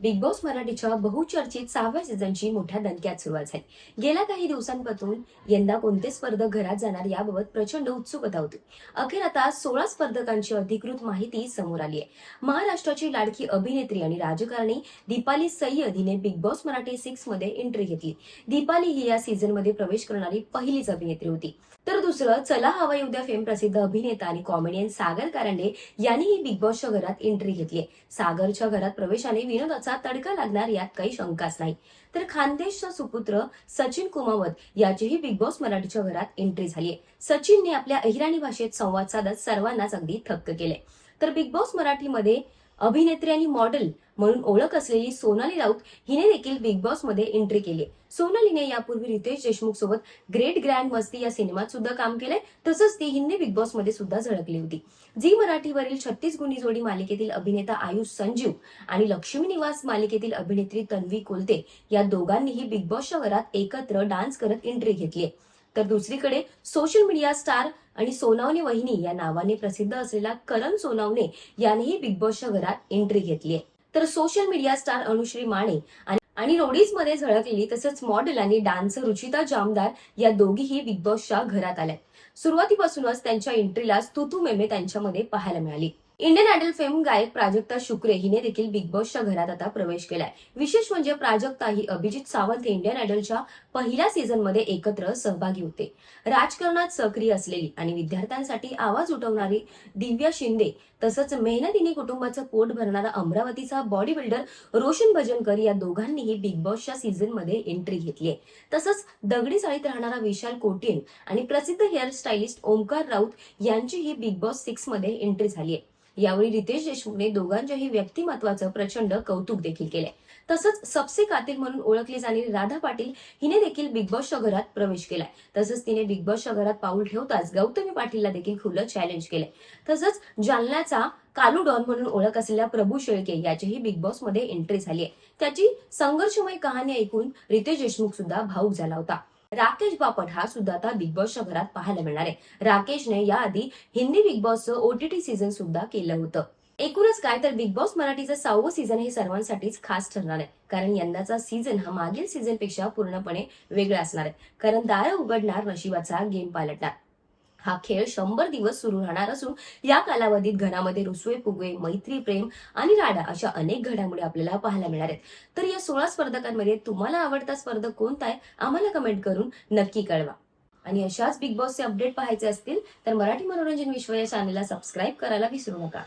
Big boss मराठीच्या बहुचर्चित 6व्या सीझनची मोठ्या दणक्यात सुरुवात झाली. गेल्या काही दिवसांपासून यंदा कोणते स्पर्धक घरात जाणार याबाबत प्रचंड उत्सुकता होती. अखेर आता 16 स्पर्धकांची अधिकृत माहिती समोर आली आहे. महाराष्ट्राची लाडकी अभिनेत्री आणि राजकारणी दीपाली सय्यद हिने बिग बॉस मराठी 6 मध्ये एंट्री घेतली. दीपाली ही या सीझन मध्ये प्रवेश करणारी पहिलीच अभिनेत्री होती. तर दुसरं, चला हवा येऊ द्या फेम प्रसिद्ध अभिनेता आणि कॉमेडियन सागर कारंडे यांनीही बिग बॉसच्या घरात एंट्री घेतली. सागरच्या घरात प्रवेशाने विनोदाचा तडका लागणार यात काही शंकाच नाही. तर खानदेशचा सुपुत्र सचिन कुमावत याचीही बिग बॉस मराठीच्या घरात एंट्री झालीय. सचिनने आपल्या अहिराणी भाषेत संवाद साधत सर्वांनाच अगदी थक्क केले. तर बिग बॉस मराठीमध्ये अभिनेत्री आणि मॉडेल म्हणून ओळख असलेली सोनाली राऊत हिने देखील बिग बॉस मध्ये एंट्री केली. सोनालीने यापूर्वी रितेश देशमुख सोबत ग्रेट ग्रँड मस्ती या सिनेमात सुद्धा काम केलंय. तसंच ती हिंदी बिग बॉस मध्ये सुद्धा झळकली होती. झी मराठीवरील 36 गुणी जोडी मालिकेतील अभिनेता आयुष संजीव आणि लक्ष्मी निवास मालिकेतील अभिनेत्री तन्वी कोलते या दोघांनीही बिग बॉसच्या घरात एकत्र डान्स करत एंट्री घेतली. तर दुसरीकडे सोशल मीडिया स्टार आणि सोनावणे वहिनी या नावाने प्रसिद्ध असलेला करण सोनावणे यानेही बिग बॉसच्या घरात एंट्री घेतली. तर social media star Anushree Mane आणि रोडीज मध्ये झळकलेली तसंच मॉडेल आणि डान्सर रुचिता जामदार या दोघीही बिग बॉसच्या घरात आल्या. सुरुवातीपासूनच त्यांच्या एंट्रीला स्तुतू मेमे त्यांच्यामध्ये पाहायला मिळाली. इंडियन आयडल फेम गायक प्राजक्ता शुक्रे हिने देखील बिग बॉसच्या घरात आता प्रवेश केलाय. विशेष म्हणजे प्राजक्ता ही अभिजित सावंत इंडियन आयडलच्या पहिल्या सीझन मध्ये एकत्र सहभागी होते. राजकारणात सक्रिय असलेली आणि विद्यार्थ्यांसाठी आवाज उठवणारी दिव्या शिंदे तसंच मेहनतीने कुटुंबाचं पोट भरणारा अमरावतीचा बॉडी बिल्डर रोशन भजनकर या दोघांनीही बिग बॉसच्या सीझन मध्ये एंट्री घेतली. तसंच दगडी चाळीत राहणारा विशाल कोटिन आणि प्रसिद्ध हेअर स्टायलिस्ट ओमकार राऊत यांचीही बिग बॉस 6 मध्ये एंट्री झाली आहे. यावेळी रितेश देशमुखने दोघांच्याही व्यक्तिमत्वाचं प्रचंड कौतुक देखील केले. तसंच सबसे कातिल म्हणून ओळखली जाणारी राधा पाटील हिने देखील बिग बॉसच्या घरात प्रवेश केलाय. तसंच तिने बिग बॉसच्या घरात पाऊल ठेवताच गौतमी पाटीलला देखील खुलं चॅलेंज केलंय. तसंच जालन्याचा कालू डॉन म्हणून ओळख असलेल्या प्रभू शेळके याचीही बिग बॉस मध्ये एंट्री झाली आहे. त्याची संघर्षमय कहाणी ऐकून रितेश देशमुख सुद्धा भावुक झाला होता. राकेश बापट हा सुद्धा आता बिग बॉसच्या घरात पाहायला मिळणार आहे. राकेशने याआधी हिंदी बिग बॉसचं OTT सीझन सुद्धा केलं होतं. एकूणच काय तर बिग बॉस मराठीचं 6वं सीझन हे सर्वांसाठीच खास ठरणार आहे. कारण यंदाचा सीझन हा मागील सीझन पेक्षा पूर्णपणे वेगळा असणार आहे. कारण दारं उघडणार, नशिबाचा गेम पालटणार. हा खेळ 100 दिवस सुरू राहणार असून या कालावधीत घरामध्ये रुसवे फुगवे, मैत्री, प्रेम आणि राडा अशा अनेक घडामोडी आपल्याला पाहायला मिळणार आहेत. तर या 16 स्पर्धकांमध्ये तुम्हाला आवडता स्पर्धक कोणता आहे आम्हाला कमेंट करून नक्की कळवा. आणि अशाच बिग बॉसचे अपडेट पाहायचे असतील तर मराठी मनोरंजन विश्व या चॅनलला सबस्क्राईब करायला विसरू नका.